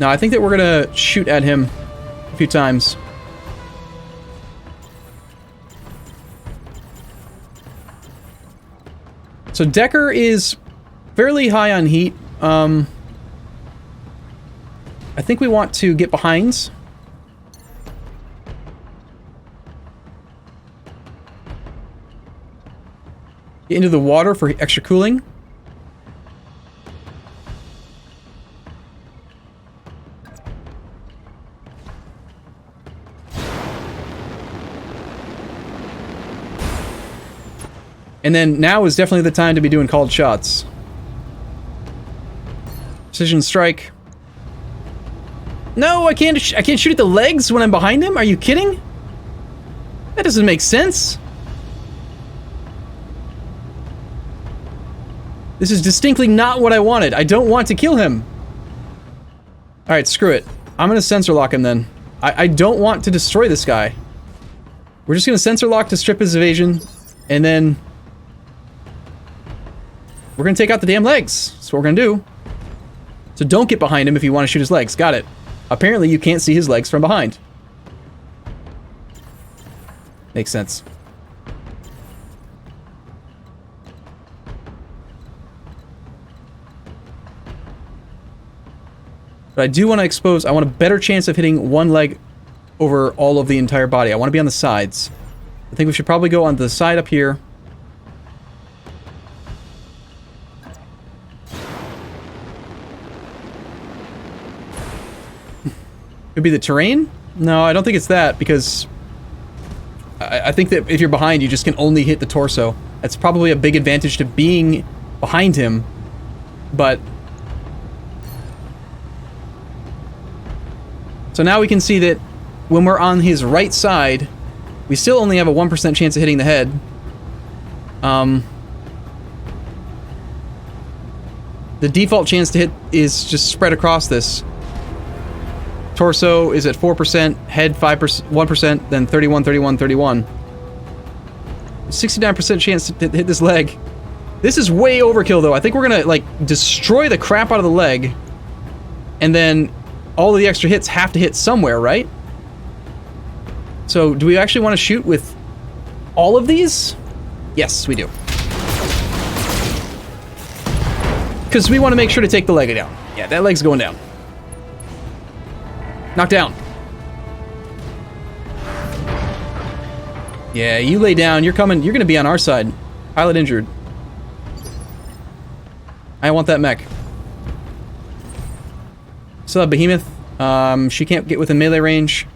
No, I think that we're gonna shoot at him a few times. So Decker is fairly high on heat. I think we want to get behinds. Get into the water for extra cooling. And then now is definitely the time to be doing called shots. Precision strike. No, I can't shoot at the legs when I'm behind him? Are you kidding? That doesn't make sense. This is distinctly not what I wanted. I don't want to kill him. Alright, screw it. I'm gonna sensor lock him then. I don't want to destroy this guy. We're just gonna sensor lock to strip his evasion, and then we're gonna take out the damn legs. That's what we're gonna do. So don't get behind him if you want to shoot his legs. Got it. Apparently you can't see his legs from behind. Makes sense. But I do want to expose... I want a better chance of hitting one leg over all of the entire body. I want to be on the sides. I think we should probably go on the side up here. Could be the terrain? No, I don't think it's that, because I think that if you're behind, you just can only hit the torso. That's probably a big advantage to being behind him, but... So now we can see that when we're on his right side, we still only have a 1% chance of hitting the head. The default chance to hit is just spread across this. Torso is at 4%, head 5%, 1%, then 31, 31, 31. 69% chance to hit this leg. This is way overkill, though. I think we're gonna, like, destroy the crap out of the leg, and then all of the extra hits have to hit somewhere, right? So, do we actually want to shoot with all of these? Yes, we do. Because we want to make sure to take the leg down. Yeah, that leg's going down. Knock down. Yeah, you lay down. You're coming. You're going to be on our side. Pilot injured. I want that mech. Still have Behemoth. She can't get within melee range.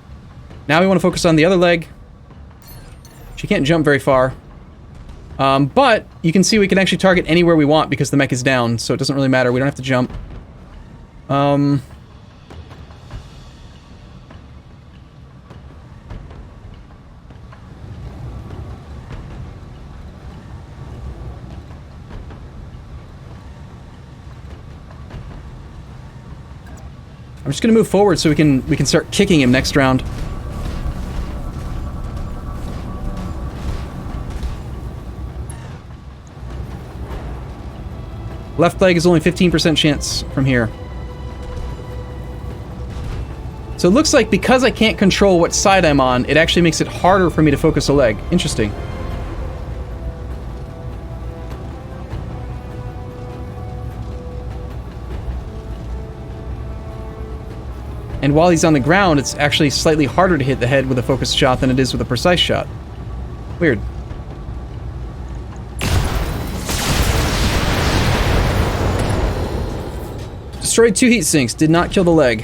Now we want to focus on the other leg. She can't jump very far. But you can see we can actually target anywhere we want because the mech is down, so it doesn't really matter. We don't have to jump. I'm just gonna move forward so we can start kicking him next round. Left leg is only 15% chance from here. So it looks like because I can't control what side I'm on, it actually makes it harder for me to focus a leg. Interesting. And while he's on the ground, it's actually slightly harder to hit the head with a focused shot than it is with a precise shot. Weird. Destroyed 2 heat sinks, did not kill the leg.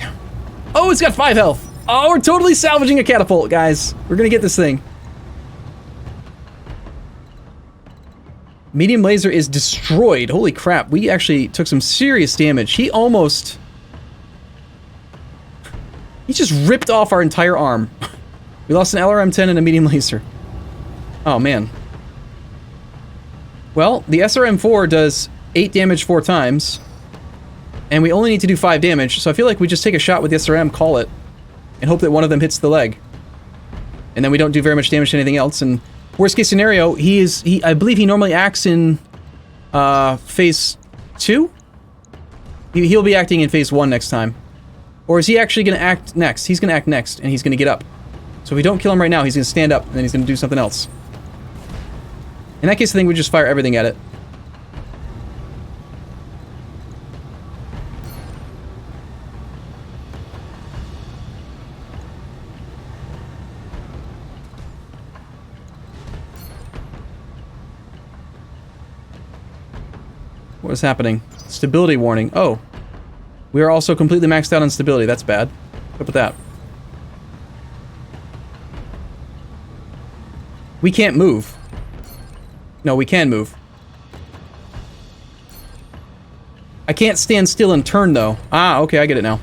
Oh, it's got 5 health. Oh, we're totally salvaging a catapult, guys. We're gonna get this thing. Medium laser is destroyed. Holy crap, we actually took some serious damage. He just ripped off our entire arm. We lost an LRM-10 and a medium laser. Oh, man. Well, the SRM-4 does 8 damage 4 times. And we only need to do 5 damage, so I feel like we just take a shot with the SRM, call it, and hope that one of them hits the leg. And then we don't do very much damage to anything else, and worst case scenario, I believe he normally acts in phase 2? He'll be acting in phase 1 next time. Or is he actually going to act next? He's going to act next, and he's going to get up. So if we don't kill him right now, he's going to stand up, and then he's going to do something else. In that case, I think we just fire everything at it. What is happening? Stability warning. Oh. We are also completely maxed out on stability. That's bad. What's up with that? We can't move. No, we can move. I can't stand still and turn, though. Ah, okay, I get it now.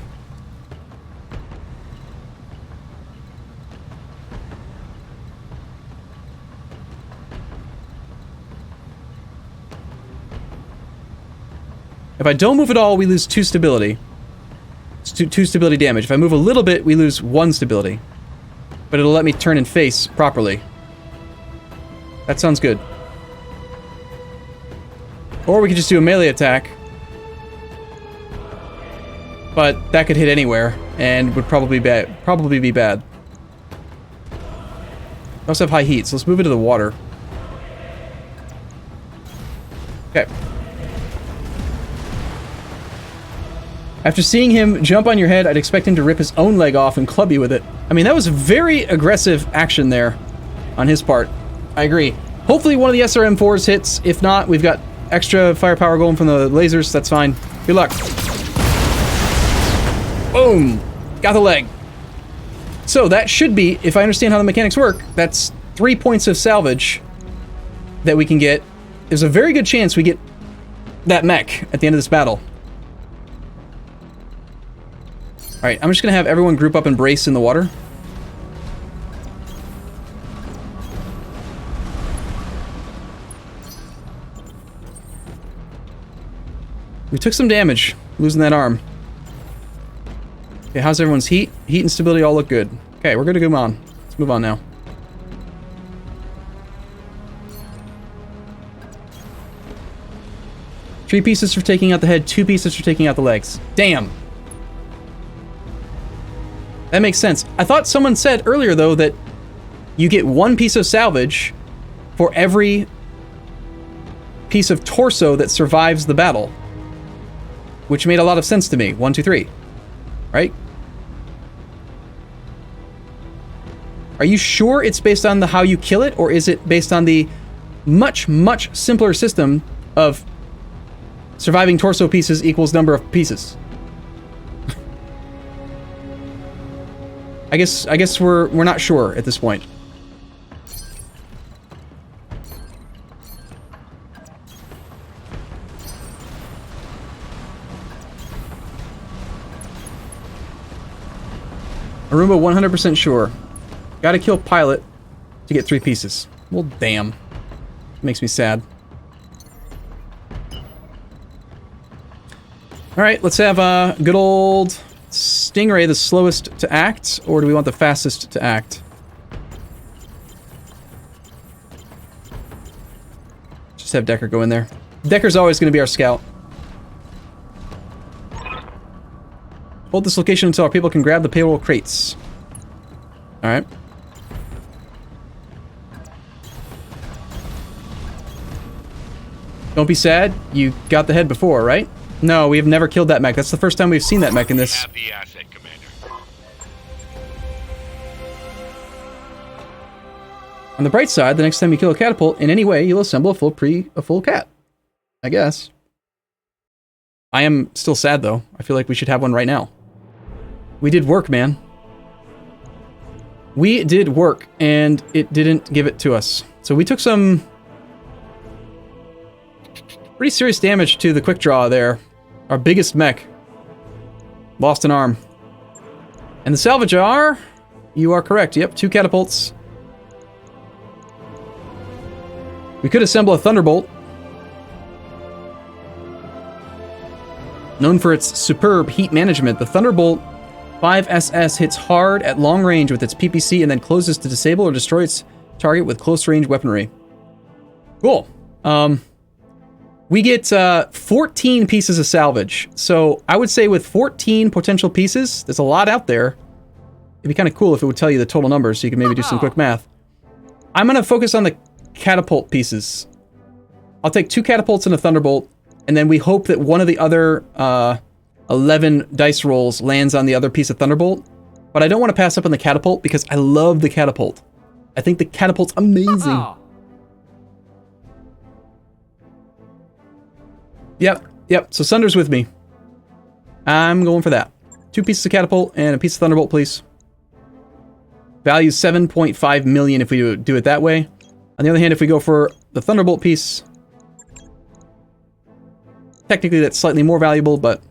If I don't move at all, we lose 2 stability. It's 2 stability damage. If I move a little bit, we lose 1 stability. But it'll let me turn and face properly. That sounds good. Or we could just do a melee attack. But that could hit anywhere, and would probably be bad. We also have high heat, so let's move into the water. Okay. After seeing him jump on your head, I'd expect him to rip his own leg off and club you with it. I mean, that was very aggressive action there on his part. I agree. Hopefully one of the SRM4s hits. If not, we've got extra firepower going from the lasers. That's fine. Good luck. Boom! Got the leg. So that should be, if I understand how the mechanics work, that's 3 points of salvage that we can get. There's a very good chance we get that mech at the end of this battle. Alright, I'm just gonna have everyone group up and brace in the water. We took some damage, losing that arm. Okay, how's everyone's heat? Heat and stability all look good. Okay, we're gonna go on. Let's move on now. Three pieces for taking out the head, 2 pieces for taking out the legs. Damn! That makes sense. I thought someone said earlier, though, that you get 1 piece of salvage for every piece of torso that survives the battle. Which made a lot of sense to me. 1, 2, 3. Right? Are you sure it's based on the how you kill it, or is it based on the much, much simpler system of surviving torso pieces equals number of pieces? I guess we're not sure at this point. Arumba 100% sure. Gotta kill pilot to get 3 pieces. Well, damn. Makes me sad. Alright, let's have a good old Stingray, the slowest to act, or do we want the fastest to act? Just have Decker go in there. Decker's always going to be our scout. Hold this location until our people can grab the payroll crates. Alright. Don't be sad. You got the head before, right? No, we have never killed that mech. That's the first time we've seen that mech in this. Have the asset, Commander. On the bright side, the next time you kill a catapult in any way, you'll assemble a full cat. I guess. I am still sad, though. I feel like we should have one right now. We did work, man. We did work, and it didn't give it to us. So we took some pretty serious damage to the quick draw there. Our biggest mech. Lost an arm. And the salvage are... You are correct. Yep, 2 catapults. We could assemble a Thunderbolt. Known for its superb heat management, the Thunderbolt 5SS hits hard at long range with its PPC and then closes to disable or destroy its target with close range weaponry. Cool. We get 14 pieces of salvage. So I would say with 14 potential pieces, there's a lot out there. It'd be kind of cool if it would tell you the total numbers so you can maybe do some quick math. I'm going to focus on the catapult pieces. I'll take 2 catapults and a thunderbolt, and then we hope that one of the other 11 dice rolls lands on the other piece of thunderbolt. But I don't want to pass up on the catapult because I love the catapult. I think the catapult's amazing. Yep, so Sunder's with me. I'm going for that. 2 pieces of catapult and a piece of thunderbolt, please. Value 7.5 million if we do it that way. On the other hand, if we go for the thunderbolt piece, technically that's slightly more valuable, but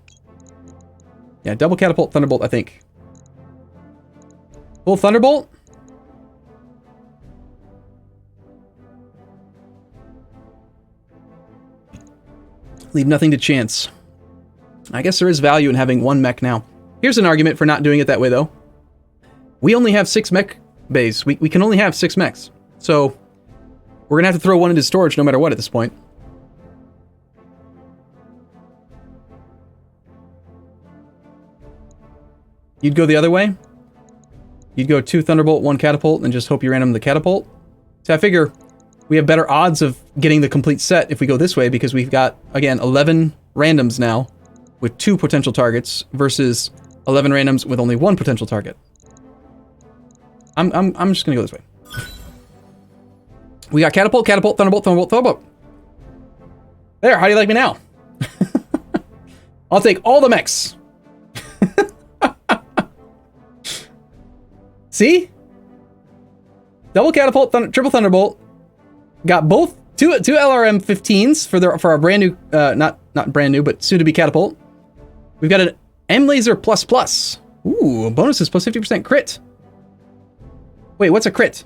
yeah, double catapult, thunderbolt, I think. Full thunderbolt. Leave nothing to chance. I guess there is value in having 1 mech now. Here's an argument for not doing it that way, though. We only have 6 mech bays. We can only have 6 mechs. So, we're going to have to throw 1 into storage no matter what at this point. You'd go the other way? You'd go 2 thunderbolt, 1 catapult, and just hope you random the catapult? So I figure we have better odds of getting the complete set if we go this way, because we've got, again, 11 randoms now with 2 potential targets versus 11 randoms with only 1 potential target. I'm just gonna go this way. We got catapult, catapult, thunderbolt, thunderbolt, thunderbolt. There, how do you like me now? I'll take all the mechs. See? Double catapult, triple thunderbolt. Got both two LRM 15s for our brand new, not brand new, but soon to be catapult. We've got an M laser plus plus. Ooh, bonuses plus 50% crit. Wait, what's a crit?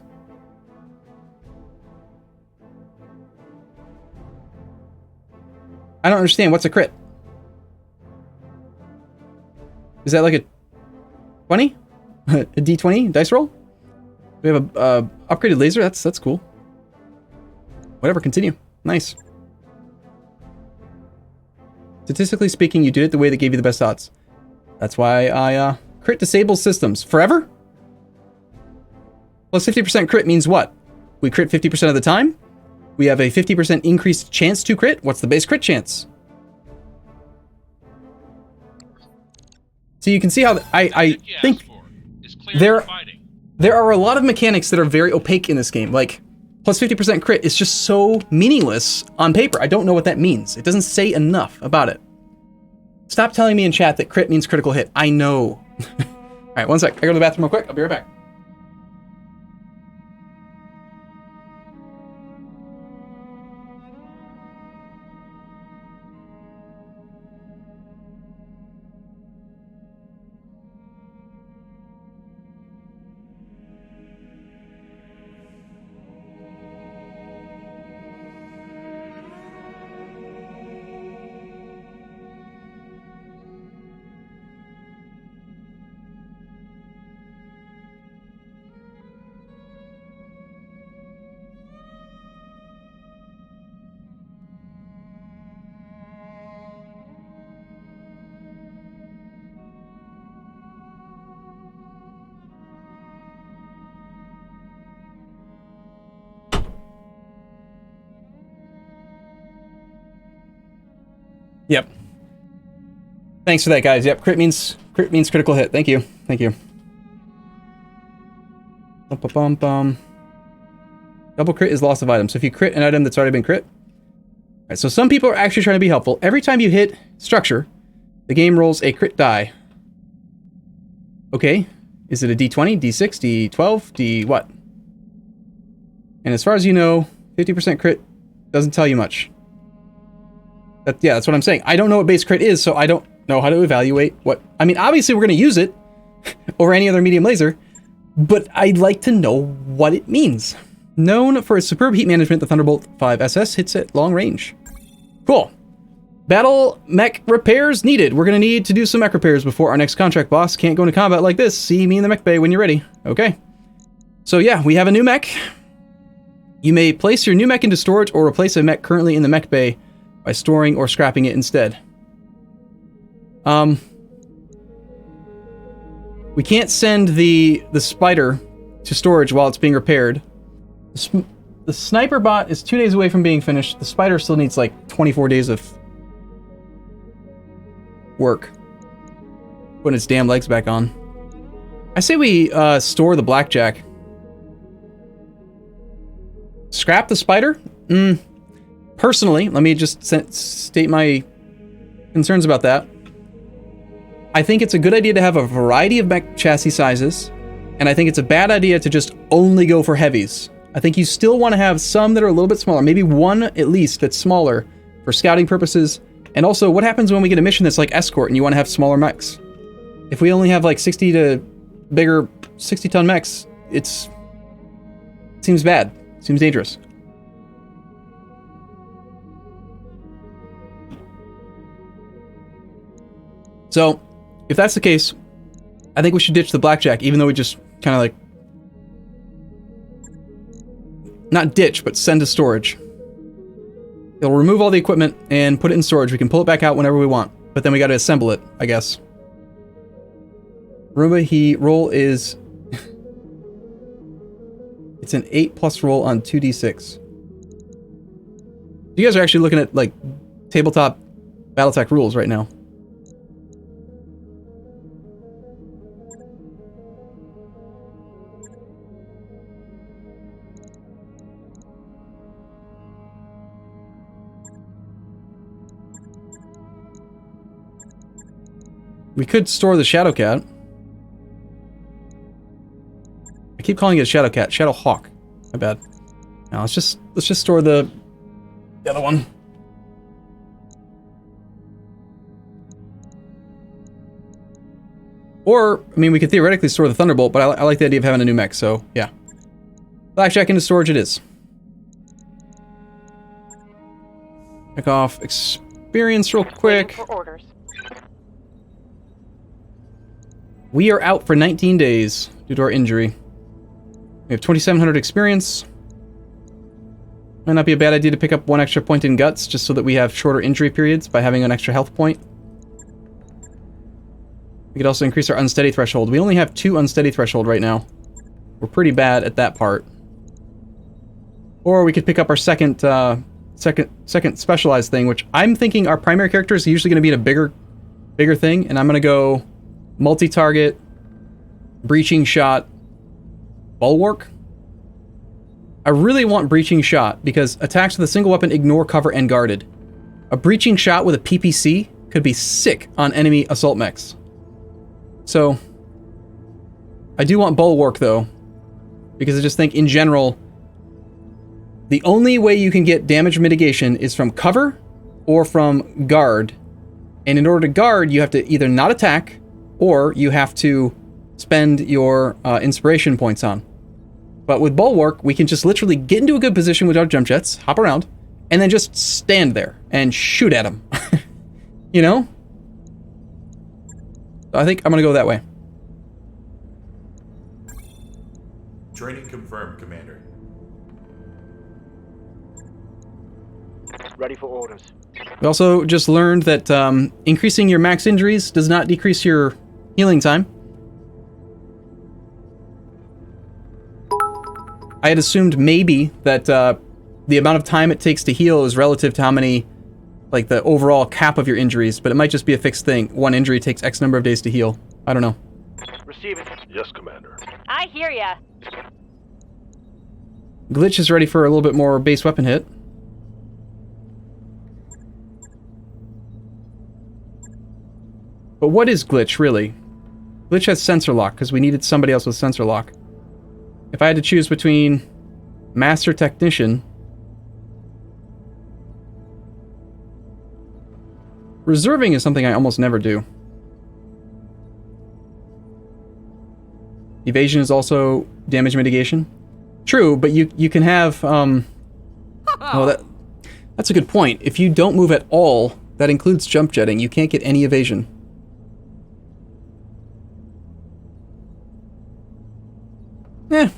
I don't understand. What's a crit? Is that like a 20? A D20 dice roll? We have a upgraded laser. That's cool. Whatever, continue. Nice. Statistically speaking, you did it the way that gave you the best odds. That's why I crit disables systems. Forever? Plus 50% crit means what? We crit 50% of the time? We have a 50% increased chance to crit? What's the base crit chance? So you can see how I think there are a lot of mechanics that are very opaque in this game. Like, plus 50% crit is just so meaningless on paper. I don't know what that means. It doesn't say enough about it. Stop telling me in chat that crit means critical hit. I know. All right, one sec. I go to the bathroom real quick. I'll be right back. Yep. Thanks for that, guys. Yep, crit means critical hit. Thank you. Thank you. Double crit is loss of item. So if you crit an item that's already been crit. All right, so some people are actually trying to be helpful. Every time you hit structure, the game rolls a crit die. Okay. Is it a D20, D6, D12, D what? And as far as you know, 50% crit doesn't tell you much. Yeah, that's what I'm saying. I don't know what base crit is, so I don't know how to evaluate what... I mean, obviously we're going to use it over any other medium laser, but I'd like to know what it means. Known for its superb heat management, the Thunderbolt 5 SS hits at long range. Cool. Battle mech repairs needed. We're going to need to do some mech repairs before our next contract boss. Can't go into combat like this. See me in the mech bay when you're ready. Okay. So yeah, we have a new mech. You may place your new mech into storage or replace a mech currently in the mech bay by storing or scrapping it instead. We can't send the spider to storage while it's being repaired. The sniper bot is 2 days away from being finished. The spider still needs like 24 days of work. Putting its damn legs back on. I say we store the blackjack. Scrap the spider? Personally, let me just state my concerns about that. I think it's a good idea to have a variety of mech chassis sizes, and I think it's a bad idea to just only go for heavies. I think you still want to have some that are a little bit smaller, maybe one at least that's smaller for scouting purposes. And also, what happens when we get a mission that's like escort and you want to have smaller mechs? If we only have like 60 ton mechs, it seems bad. Seems dangerous. So, if that's the case, I think we should ditch the blackjack, even though we just kind of like... Not ditch, but send to storage. It'll remove all the equipment and put it in storage. We can pull it back out whenever we want, but then we gotta assemble it, I guess. Arumba, roll is... It's an 8+ roll on 2d6. You guys are actually looking at, like, tabletop BattleTech rules right now. We could store the Shadow Cat. I keep calling it a Shadow Cat. Shadow Hawk. My bad. Now let's just store the other one. Or, I mean, we could theoretically store the Thunderbolt, but I like the idea of having a new mech, so yeah. Blackjack into storage it is. Check off experience real quick. For orders. We are out for 19 days due to our injury. We have 2,700 experience. Might not be a bad idea to pick up one extra point in guts, just so that we have shorter injury periods by having an extra health point. We could also increase our unsteady threshold. We only have 2 unsteady threshold right now. We're pretty bad at that part. Or we could pick up our second specialized thing, which I'm thinking our primary character is usually going to be in a bigger thing, and I'm going to go multi-target, breaching shot, bulwark. I really want breaching shot because attacks with a single weapon ignore cover and guarded. A breaching shot with a PPC could be sick on enemy assault mechs. So I do want bulwark though, because I just think in general the only way you can get damage mitigation is from cover or from guard. And in order to guard, you have to either not attack or you have to spend your inspiration points on. But with bulwark, we can just literally get into a good position with our jump jets, hop around, and then just stand there and shoot at them. You know? So I think I'm gonna go that way. Training confirmed, Commander. Ready for orders. We also just learned that increasing your max injuries does not decrease your healing time. I had assumed maybe that the amount of time it takes to heal is relative to how many, like the overall cap of your injuries, but it might just be a fixed thing. One injury takes X number of days to heal. I don't know. Receiving. Yes, Commander. I hear ya. Glitch is ready for a little bit more base weapon hit. But what is Glitch, really? Glitch has sensor lock, because we needed somebody else with sensor lock. If I had to choose between Master Technician... Reserving is something I almost never do. Evasion is also damage mitigation. True, but you can have... Oh, that's a good point. If you don't move at all, that includes jump jetting. You can't get any evasion. Eh,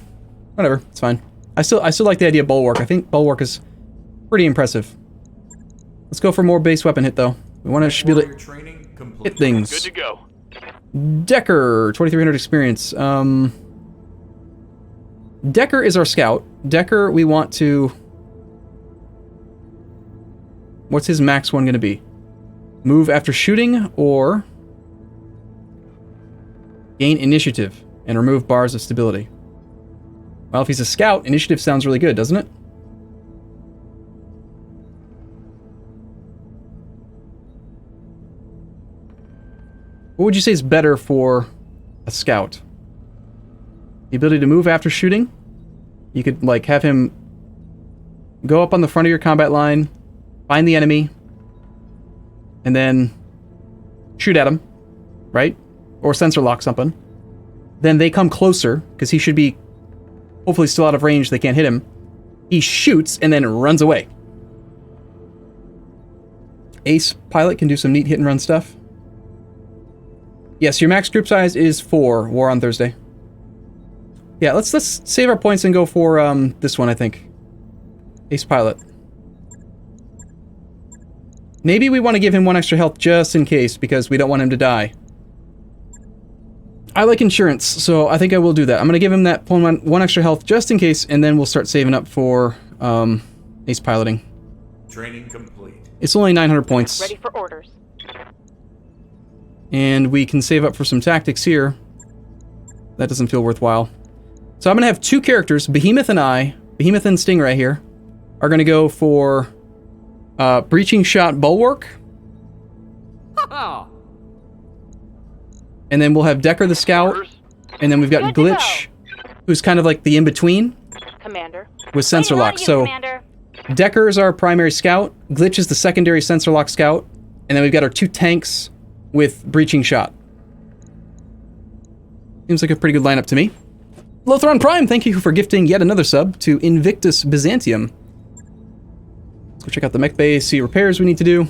whatever. It's fine. I still like the idea of bulwark. I think bulwark is pretty impressive. Let's go for more base weapon hit, though. We want to be able Warrior to training complete. hit things. Good to go. Decker, 2300 experience. Decker is our scout. Decker, we want to... What's his max one going to be? Move after shooting, or... Gain initiative and remove bars of stability. Well, if he's a scout, initiative sounds really good, doesn't it? What would you say is better for a scout? The ability to move after shooting? You could, like, have him go up on the front of your combat line, find the enemy, and then shoot at him, right? Or sensor lock something. Then they come closer, because he should be hopefully still out of range, they can't hit him. He shoots and then runs away. Ace pilot can do some neat hit and run stuff. Yes, your max group size is 4, War on Thursday. Yeah, let's save our points and go for this one, I think. Ace pilot. Maybe we want to give him 1 extra health just in case, because we don't want him to die. I like insurance, so I think I will do that. I'm going to give him that 1 extra health just in case, and then we'll start saving up for ace piloting. Training complete. It's only 900 points. Ready for orders. And we can save up for some tactics here. That doesn't feel worthwhile. So I'm going to have 2 characters, Behemoth and I, Behemoth and Stingray here, are going to go for Breaching Shot Bulwark. And then we'll have Decker the Scout, Orders. and then we've got Good to Glitch, who's kind of like the in-between Commander. with Sensor Waiting on Lock. you, So Commander. Decker is our primary scout, Glitch is the secondary Sensor Lock scout, and then we've got our 2 tanks with Breaching Shot. Seems like a pretty good lineup to me. Lothron Prime, thank you for gifting yet another sub to Invictus Byzantium. Let's go check out the mech bay, see repairs we need to do.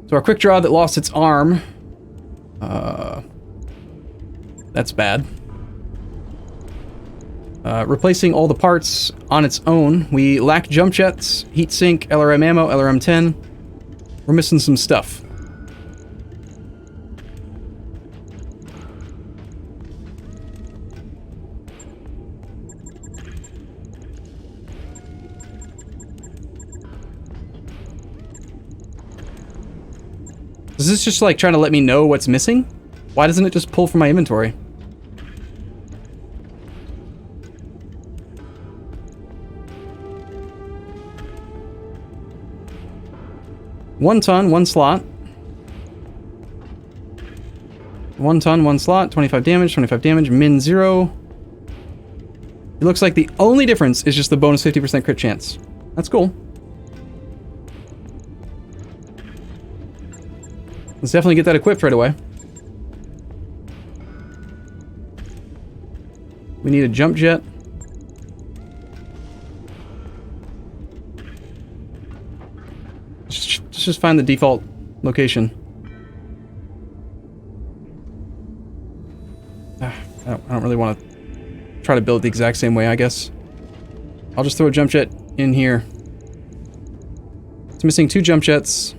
So our quick draw that lost its arm. That's bad. Replacing all the parts on its own. We lack jump jets, heat sink, LRM ammo, LRM 10. We're missing some stuff. Is this just like trying to let me know what's missing? Why doesn't it just pull from my inventory? One ton, 1 slot. 1 ton, 1 slot, 25 damage, min 0. It looks like the only difference is just the bonus 50% crit chance. That's cool. Let's definitely get that equipped right away. We need a jump jet. Let's just find the default location. I don't really want to try to build it the exact same way, I guess. I'll just throw a jump jet in here. It's missing 2 jump jets.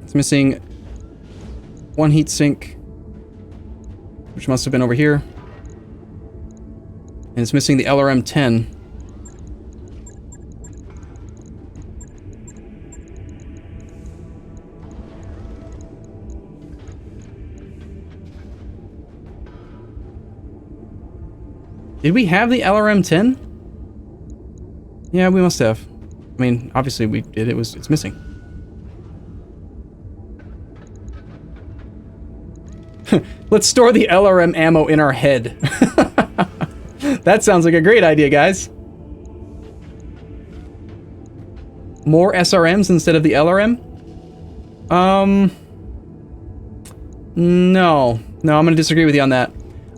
It's missing 1 heat sink, which must have been over here. And it's missing the LRM 10. Did we have the LRM 10? Yeah, we must have. I mean, obviously we did. It's missing. Let's store the LRM ammo in our head. That sounds like a great idea, guys. More SRMs instead of the LRM? No, I'm gonna disagree with you on that.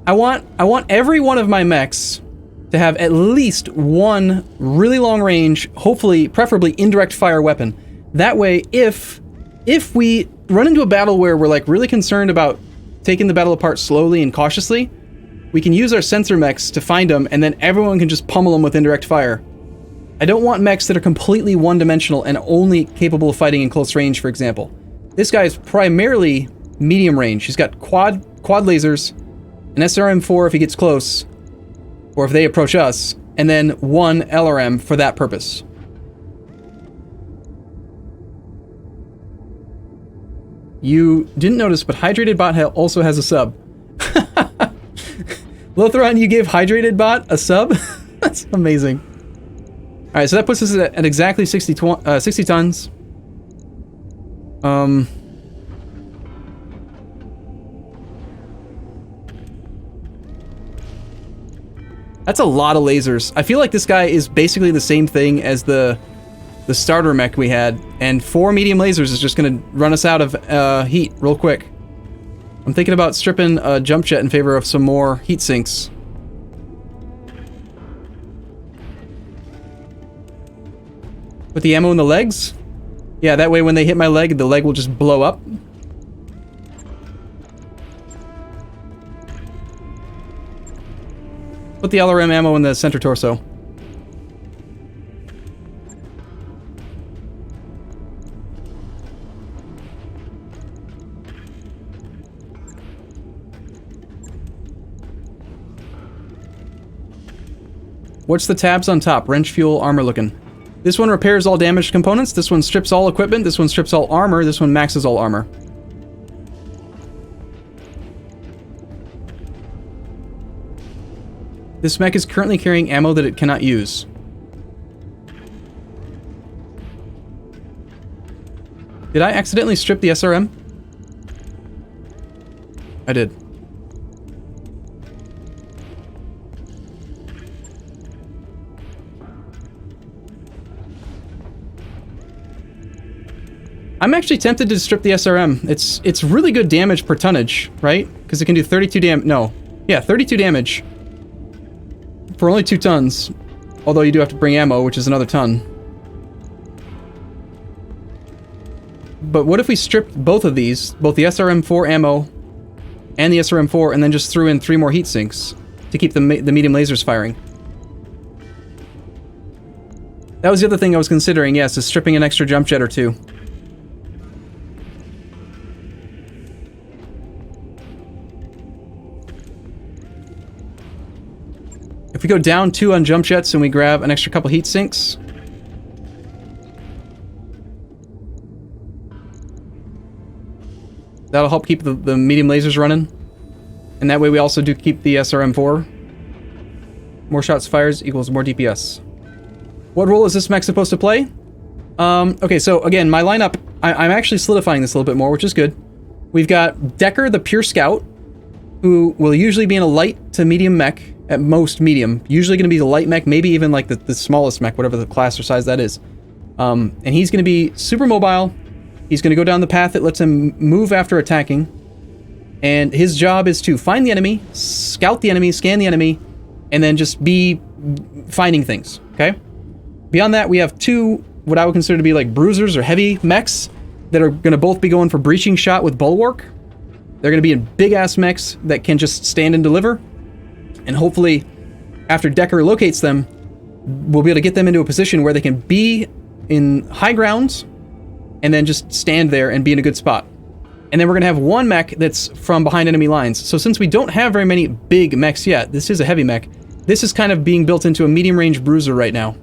I want every one of my mechs to have at least 1 really long range, hopefully, preferably indirect fire weapon. That way, if we run into a battle where we're like really concerned about taking the battle apart slowly and cautiously, we can use our sensor mechs to find them, and then everyone can just pummel them with indirect fire. I don't want mechs that are completely one-dimensional and only capable of fighting in close range, for example. This guy is primarily medium range. He's got quad lasers, an SRM-4 if he gets close, or if they approach us, and then one LRM for that purpose. You didn't notice, but Hydrated Bot also has a sub. Lothron, you gave Hydrated Bot a sub? That's amazing. Alright, so that puts us at exactly 60 tons. That's a lot of lasers. I feel like this guy is basically the same thing as the starter mech we had, and 4 medium lasers is just going to run us out of heat real quick. I'm thinking about stripping a jump jet in favor of some more heat sinks. Put the ammo in the legs? Yeah, that way when they hit my leg, the leg will just blow up. Put the LRM ammo in the center torso. What's the tabs on top? Wrench, fuel, armor looking. This one repairs all damaged components. This one strips all equipment. This one strips all armor. This one maxes all armor. This mech is currently carrying ammo that it cannot use. Did I accidentally strip the SRM? I did. I'm actually tempted to strip the SRM. It's really good damage per tonnage, right? Because it can do 32 damage. No. Yeah, 32 damage. For only 2 tons. Although you do have to bring ammo, which is another ton. But what if we stripped both of these, both the SRM-4 ammo and the SRM-4, and then just threw in 3 more heat sinks to keep the medium lasers firing? That was the other thing I was considering, yes, is stripping an extra jump jet or 2. If we go down 2 on jump jets and we grab an extra couple heat sinks, that'll help keep the medium lasers running. And that way we also do keep the SRM-4. More shots fires equals more DPS. What role is this mech supposed to play? Okay, so again, my lineup, I'm actually solidifying this a little bit more, which is good. We've got Decker, the pure scout, who will usually be in a light to medium mech, at most medium. Usually going to be the light mech, maybe even like the smallest mech, whatever the class or size that is. And he's going to be super mobile. He's going to go down the path that lets him move after attacking. And his job is to find the enemy, scout the enemy, scan the enemy, and then just be finding things, okay? Beyond that, we have 2, what I would consider to be like bruisers or heavy mechs that are going to both be going for breaching shot with bulwark. They're going to be in big-ass mechs that can just stand and deliver. And hopefully, after Decker locates them, we'll be able to get them into a position where they can be in high grounds and then just stand there and be in a good spot. And then we're going to have 1 mech that's from behind enemy lines. So since we don't have very many big mechs yet, this is a heavy mech, this is kind of being built into a medium-range bruiser right now.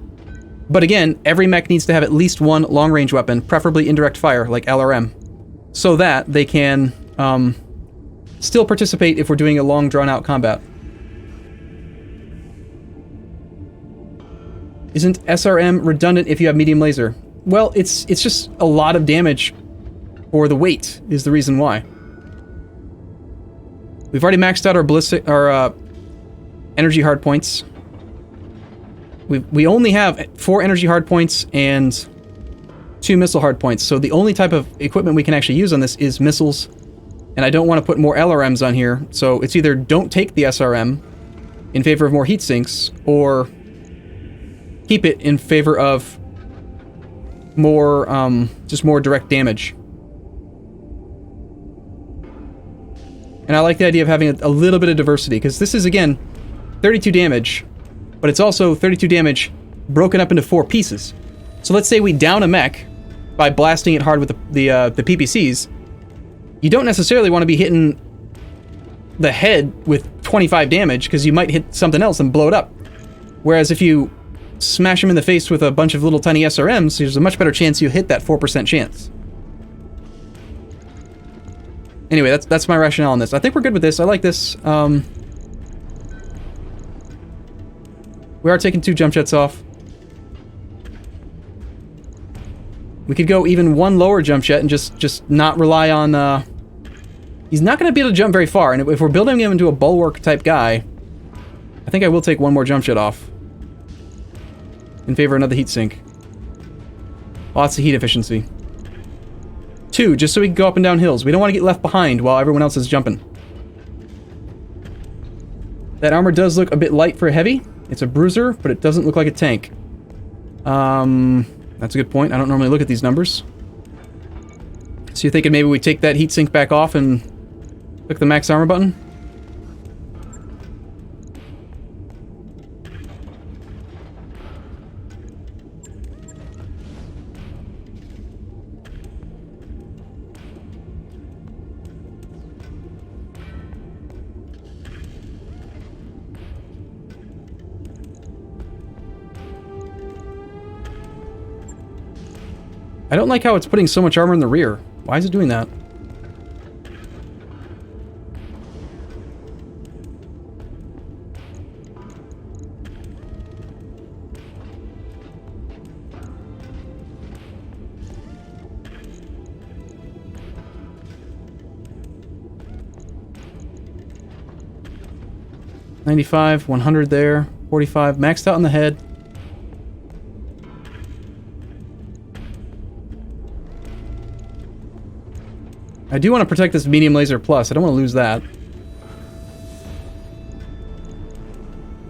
But again, every mech needs to have at least 1 long-range weapon, preferably indirect fire, like LRM, so that they can still participate if we're doing a long, drawn-out combat. Isn't SRM redundant if you have medium laser? Well, it's just a lot of damage for the weight is the reason why. We've already maxed out our energy hard points. We only have 4 energy hard points and 2 missile hard points, so the only type of equipment we can actually use on this is missiles, and I don't want to put more LRMs on here, so it's either don't take the SRM in favor of more heat sinks, or keep it in favor of more, just more direct damage. And I like the idea of having a little bit of diversity, because this is, again, 32 damage, but it's also 32 damage broken up into 4 pieces. So let's say we down a mech by blasting it hard with the PPCs. You don't necessarily want to be hitting the head with 25 damage, because you might hit something else and blow it up. Whereas if you smash them in the face with a bunch of little tiny SRMs, there's a much better chance you hit that 4% chance. Anyway, that's my rationale on this. I think we're good with this. I like this. We are taking 2 jump jets off. We could go even 1 lower jump jet and just not rely on... He's not going to be able to jump very far, and if we're building him into a bulwark type guy, I think I will take 1 more jump jet off in favor of another heat sink. Lots of heat efficiency. 2, just so we can go up and down hills. We don't want to get left behind while everyone else is jumping. That armor does look a bit light for a heavy. It's a bruiser, but it doesn't look like a tank. That's a good point. I don't normally look at these numbers. So you're thinking maybe we take that heat sink back off and click the max armor button? I don't like how it's putting so much armor in the rear. Why is it doing that? $95, 100 there, 45, maxed out on the head. I do want to protect this medium laser plus. I don't want to lose that.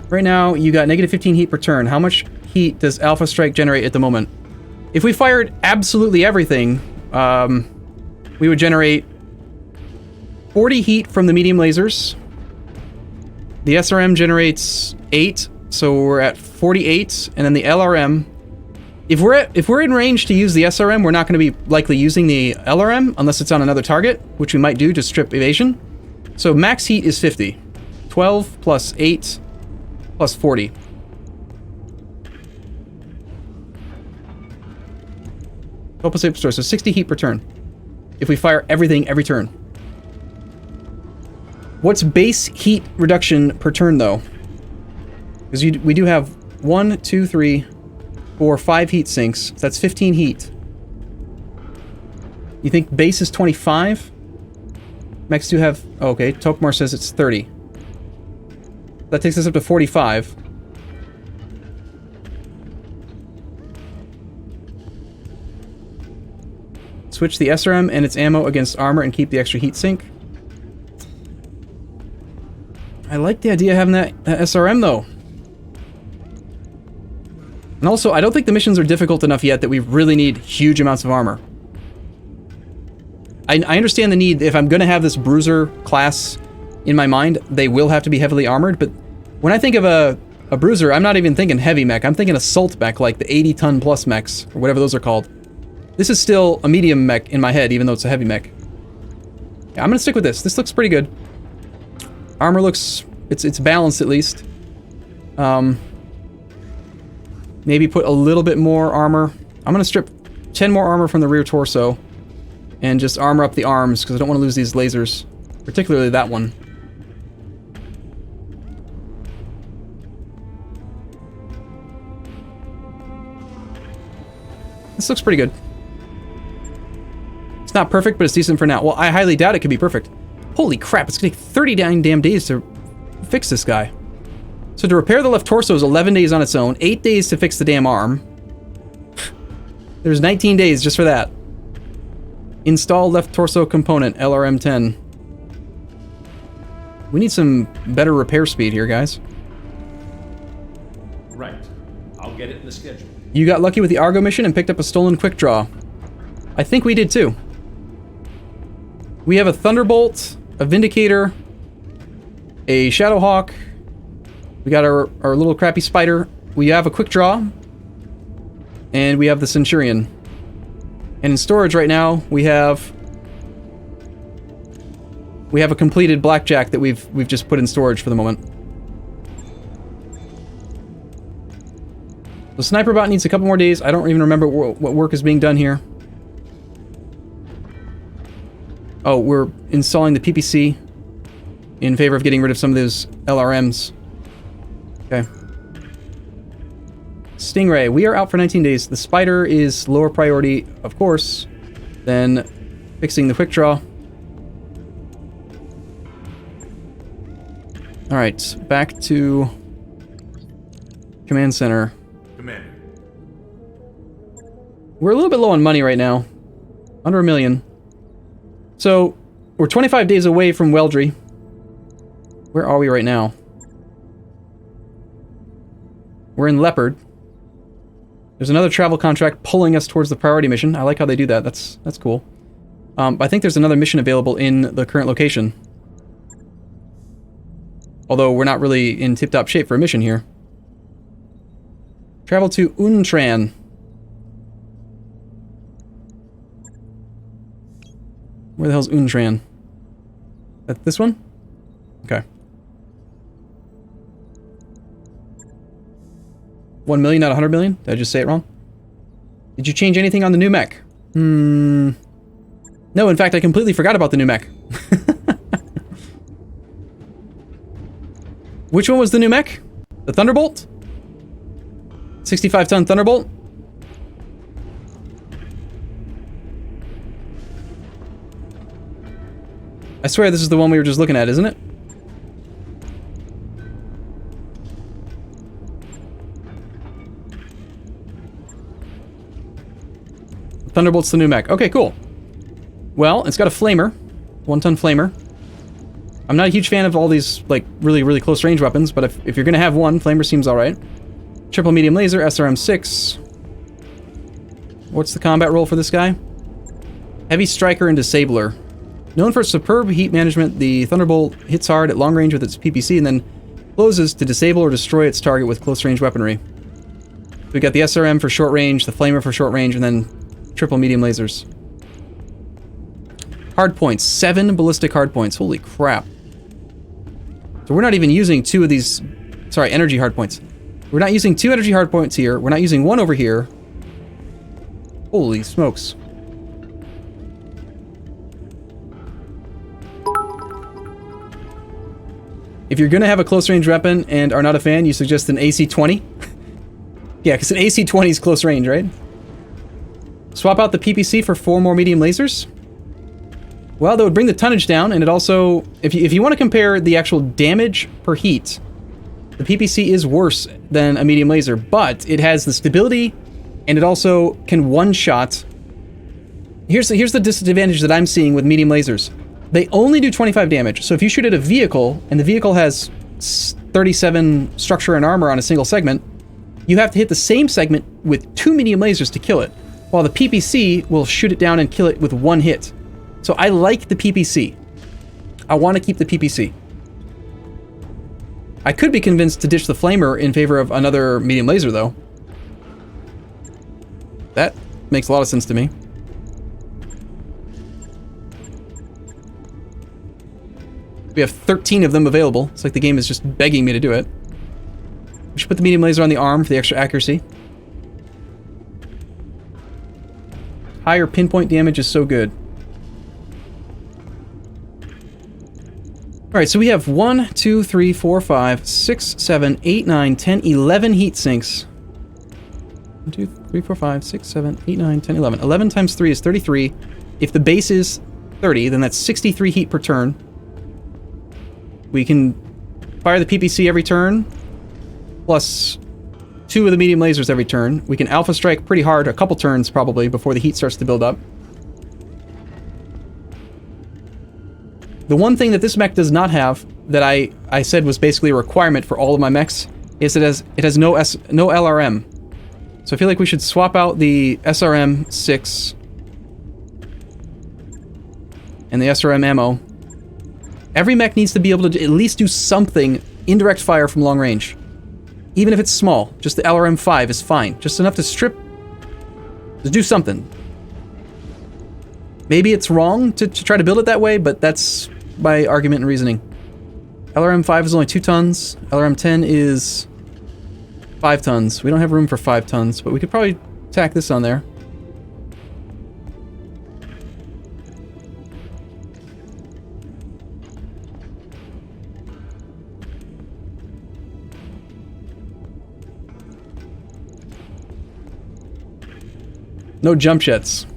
Right now, you got negative 15 heat per turn. How much heat does Alpha Strike generate at the moment? If we fired absolutely everything, we would generate 40 heat from the medium lasers. The SRM generates 8, so we're at 48, and then the LRM... If we're in range to use the SRM, we're not going to be likely using the LRM unless it's on another target, which we might do to strip evasion. So max heat is 50. 12 plus 8 plus 40. So 60 heat per turn. If we fire everything every turn. What's base heat reduction per turn, though? Because we do have 1, 2, 3... 4, 5 heat sinks. So that's 15 heat. You think base is 25? Mechs do have... Oh, okay, Tokmar says it's 30. That takes us up to 45. Switch the SRM and its ammo against armor and keep the extra heat sink. I like the idea of having that SRM, though. And also, I don't think the missions are difficult enough yet that we really need huge amounts of armor. I understand the need. If I'm going to have this bruiser class in my mind, they will have to be heavily armored, but when I think of a bruiser, I'm not even thinking heavy mech. I'm thinking assault mech, like the 80-ton plus mechs, or whatever those are called. This is still a medium mech in my head, even though it's a heavy mech. Yeah, I'm going to stick with this. This looks pretty good. Armor looks... It's balanced, at least. Maybe put a little bit more armor. I'm going to strip 10 more armor from the rear torso and just armor up the arms because I don't want to lose these lasers, particularly that one. This looks pretty good. It's not perfect, but it's decent for now. Well, I highly doubt it could be perfect. Holy crap, it's going to take 39 damn days to fix this guy. So to repair the left torso is 11 days on its own, 8 days to fix the damn arm. There's 19 days just for that. Install left torso component, LRM-10. We need some better repair speed here, guys. Right. I'll get it in the schedule. You got lucky with the Argo mission and picked up a stolen quick draw. I think we did too. We have a Thunderbolt, a Vindicator, a Shadowhawk. We got our little crappy spider. We have a quick draw. And we have the Centurion. And in storage right now, we have a completed Blackjack that we've just put in storage for the moment. The Sniper Bot needs a couple more days. I don't even remember what work is being done here. Oh, we're installing the PPC in favor of getting rid of some of those LRMs. Okay. Stingray, we are out for 19 days. The Spider is lower priority, of course, than fixing the Quick Draw. Alright, back to Command Center. Commander. We're a little bit low on money right now. Under $1 million. So, we're 25 days away from Weldry. Where are we right now? We're in Leopard. There's another travel contract pulling us towards the priority mission. I like how they do that. That's cool. I think there's another mission available in the current location. Although we're not really in tip-top shape for a mission here. Travel to Untran. Where the hell's Untran? That this one? Okay. 1 million, not 100 million? Did I just say it wrong? Did you change anything on the new mech? No, in fact, I completely forgot about the new mech. Which one was the new mech? The Thunderbolt? 65-ton Thunderbolt? I swear this is the one we were just looking at, isn't it? Thunderbolt's the new mech. Okay, cool. Well, it's got a flamer. 1-ton flamer. I'm not a huge fan of all these, like, really, really close range weapons, but if you're gonna have one, flamer seems alright. Triple medium laser, SRM-6. What's the combat role for this guy? Heavy striker and disabler. Known for superb heat management, the Thunderbolt hits hard at long range with its PPC and then closes to disable or destroy its target with close range weaponry. We got the SRM for short range, the flamer for short range, and then triple medium lasers. Hard points. 7 ballistic hard points. Holy crap. So we're not even using 2 of these... Sorry, energy hard points. We're not using 2 energy hard points here. We're not using 1 over here. Holy smokes. If you're going to have a close-range weapon and are not a fan, you suggest an AC-20? Yeah, because an AC-20 is close range, right? Swap out the PPC for 4 more medium lasers? Well, that would bring the tonnage down, and it also... If you want to compare the actual damage per heat, the PPC is worse than a medium laser, but it has the stability, and it also can one-shot... Here's the disadvantage that I'm seeing with medium lasers. They only do 25 damage, so if you shoot at a vehicle, and the vehicle has 37 structure and armor on a single segment, you have to hit the same segment with 2 medium lasers to kill it, while the PPC will shoot it down and kill it with 1 hit. So I like the PPC. I want to keep the PPC. I could be convinced to ditch the flamer in favor of another medium laser, though. That makes a lot of sense to me. We have 13 of them available. It's like the game is just begging me to do it. We should put the medium laser on the arm for the extra accuracy. Higher pinpoint damage is so good. Alright, so we have 1, 2, 3, 4, 5, 6, 7, 8, 9, 10, 11 heat sinks. 1, 2, 3, 4, 5, 6, 7, 8, 9, 10, 11. 11 times 3 is 33. If the base is 30, then that's 63 heat per turn. We can fire the PPC every turn, plus 2 of the medium lasers every turn. We can alpha strike pretty hard, a couple turns probably, before the heat starts to build up. The one thing that this mech does not have, that I said was basically a requirement for all of my mechs, is it has no LRM. So I feel like we should swap out the SRM-6 and the SRM ammo. Every mech needs to be able to at least do something indirect fire from long range. Even if it's small, just the LRM-5 is fine. Just enough to strip Just do something. Maybe it's wrong to try to build it that way, but that's my argument and reasoning. LRM 5 is only 2 tons. LRM 10 is 5 tons. We don't have room for 5 tons, but we could probably tack this on there. No jump jets.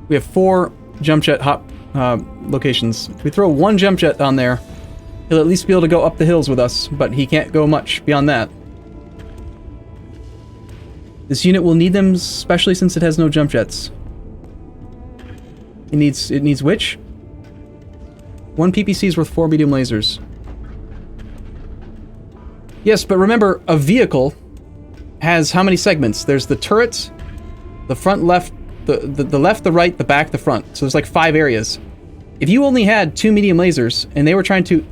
We have 4 jump jet hop locations. If we throw 1 jump jet on there, he'll at least be able to go up the hills with us, but he can't go much beyond that. This unit will need them, especially since it has no jump jets. It needs which? 1 PPC is worth 4 medium lasers. Yes, but remember, a vehicle has how many segments? There's the turret, the front left, the left, the right, the back, the front. So there's like 5 areas. If you only had 2 medium lasers and they were trying to,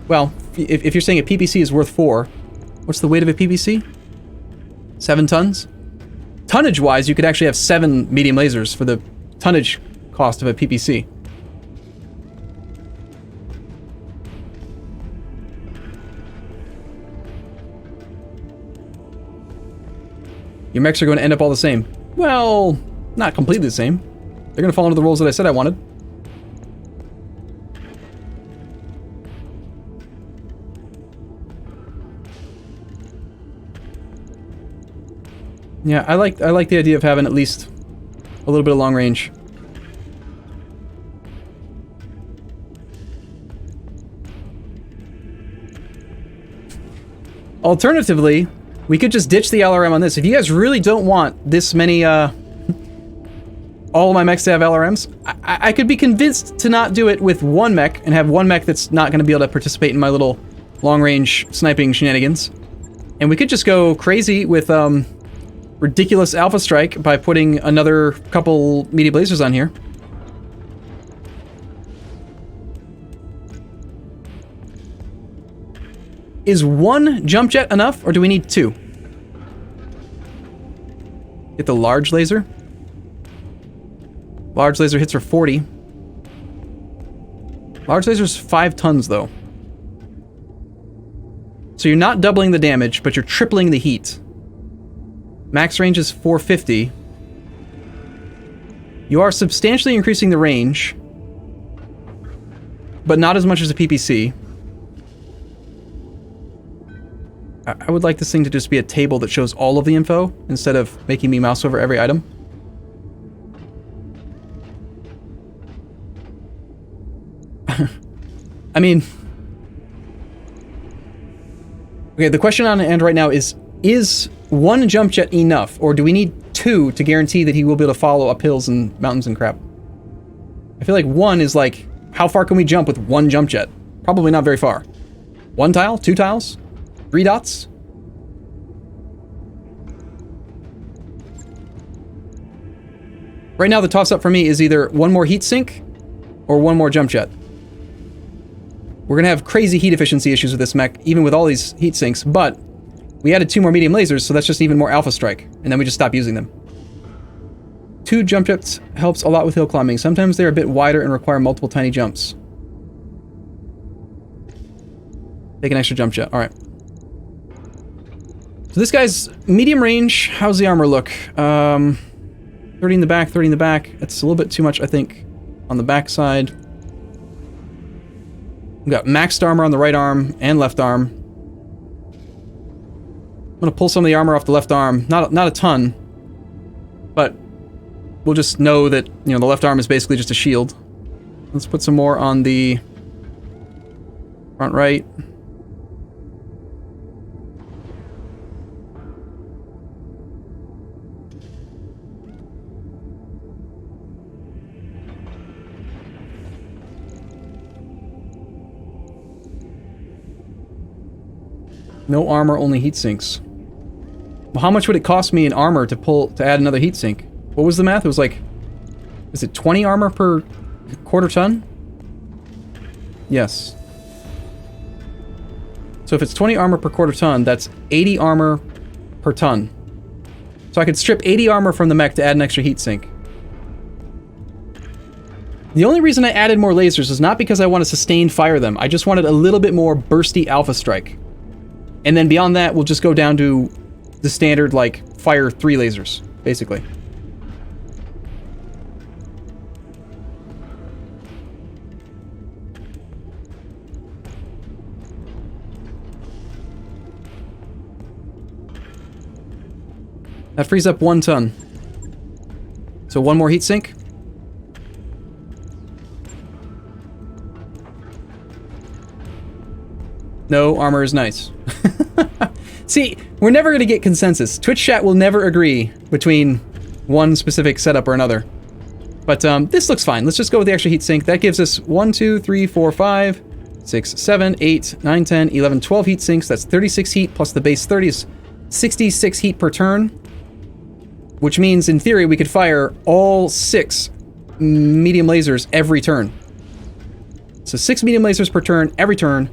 well, if you're saying a PPC is worth 4, what's the weight of a PPC? 7 tons? Tonnage-wise, you could actually have 7 medium lasers for the tonnage cost of a PPC. Your mechs are going to end up all the same. Well, not completely the same. They're going to fall into the roles that I said I wanted. Yeah, I like the idea of having at least a little bit of long range. Alternatively, we could just ditch the LRM on this. If you guys really don't want this many, all of my mechs to have LRMs, I could be convinced to not do it with 1 mech and have 1 mech that's not going to be able to participate in my little long-range sniping shenanigans. And we could just go crazy with ridiculous Alpha Strike by putting another couple medium lasers on here. Is 1 jump jet enough, or do we need 2? Get the large laser. Large laser hits are 40. Large laser's 5 tons, though. So you're not doubling the damage, but you're tripling the heat. Max range is 450. You are substantially increasing the range, but not as much as a PPC. I would like this thing to just be a table that shows all of the info instead of making me mouse over every item. I mean... Okay, the question on hand right now is 1 jump jet enough, or do we need 2 to guarantee that he will be able to follow up hills and mountains and crap? I feel like 1 is like, how far can we jump with 1 jump jet? Probably not very far. 1 tile? 2 tiles? 3 dots? Right now the toss-up for me is either 1 more heat sink or 1 more jump jet. We're going to have crazy heat efficiency issues with this mech, even with all these heat sinks, but we added 2 more medium lasers, so that's just even more Alpha Strike, and then we just stop using them. 2 jump jets helps a lot with hill climbing. Sometimes they're a bit wider and require multiple tiny jumps. Take an extra jump jet. Alright. So this guy's medium range. How's the armor look? 30 in the back, 30 in the back. That's a little bit too much, I think, on the back side. We've got maxed armor on the right arm and left arm. I'm gonna pull some of the armor off the left arm. Not a ton, but we'll just know that, you know, the left arm is basically just a shield. Let's put some more on the front right. No armor, only heat sinks. Well, how much would it cost me in armor to add another heat sink? What was the math? It was like, is it 20 armor per quarter ton? Yes. So if it's 20 armor per quarter ton, that's 80 armor per ton. So I could strip 80 armor from the mech to add an extra heat sink. The only reason I added more lasers is not because I want to sustain fire them. I just wanted a little bit more bursty alpha strike. And then beyond that, we'll just go down to the standard, like, fire 3 lasers, basically. That frees up 1 ton. So 1 more heat sink. No, armor is nice. See, we're never going to get consensus. Twitch chat will never agree between one specific setup or another. But this looks fine. Let's just go with the extra heat sink. That gives us 1, 2, 3, 4, 5, 6, 7, 8, 9, 10, 11, 12 heat sinks. That's 36 heat plus the base 30 is 66 heat per turn. Which means, in theory, we could fire all 6 medium lasers every turn. So 6 medium lasers per turn, every turn.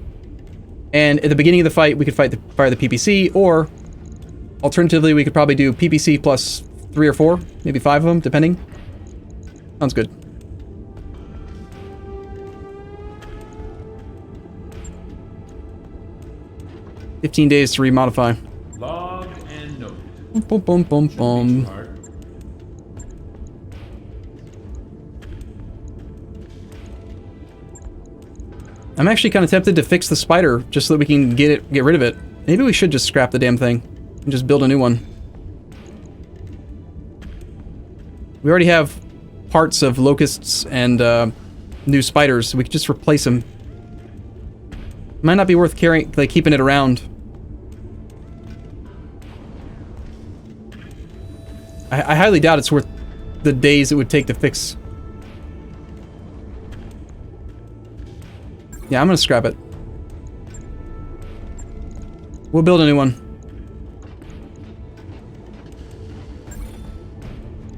And at the beginning of the fight, we could fire the PPC, or alternatively, we could probably do PPC plus 3 or 4, maybe 5 of them, depending. Sounds good. $15 days to remodify. Log and note. Boom, boom, boom, boom. I'm actually kind of tempted to fix the spider just so that we can get rid of it. Maybe we should just scrap the damn thing and just build a new one. We already have parts of locusts and new spiders, so we could just replace them. Might not be worth carrying, like keeping it around. I highly doubt it's worth the days it would take to fix. Yeah, I'm gonna scrap it. We'll build a new one.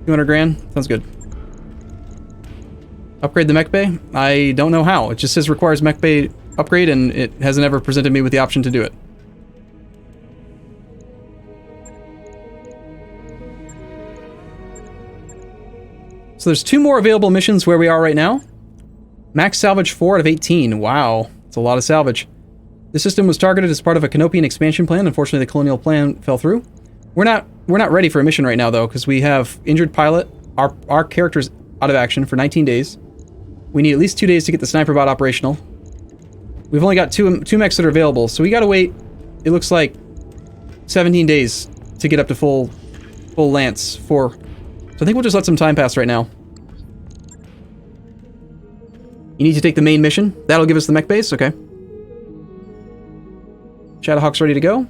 200 grand? Sounds good. Upgrade the mech bay? I don't know how. It just says requires mech bay upgrade, and it hasn't ever presented me with the option to do it. So there's 2 more available missions where we are right now. Max salvage 4 out of 18. Wow, that's a lot of salvage. This system was targeted as part of a Canopian expansion plan. Unfortunately, the colonial plan fell through. We're not ready for a mission right now though, because we have injured pilot. Our character's out of action for 19 days. We need at least 2 days to get the sniper bot operational. We've only got two mechs that are available, so we gotta wait. It looks like 17 days to get up to full lance for. So I think we'll just let some time pass right now. You need to take the main mission. That'll give us the mech base. Okay. Shadowhawk's ready to go.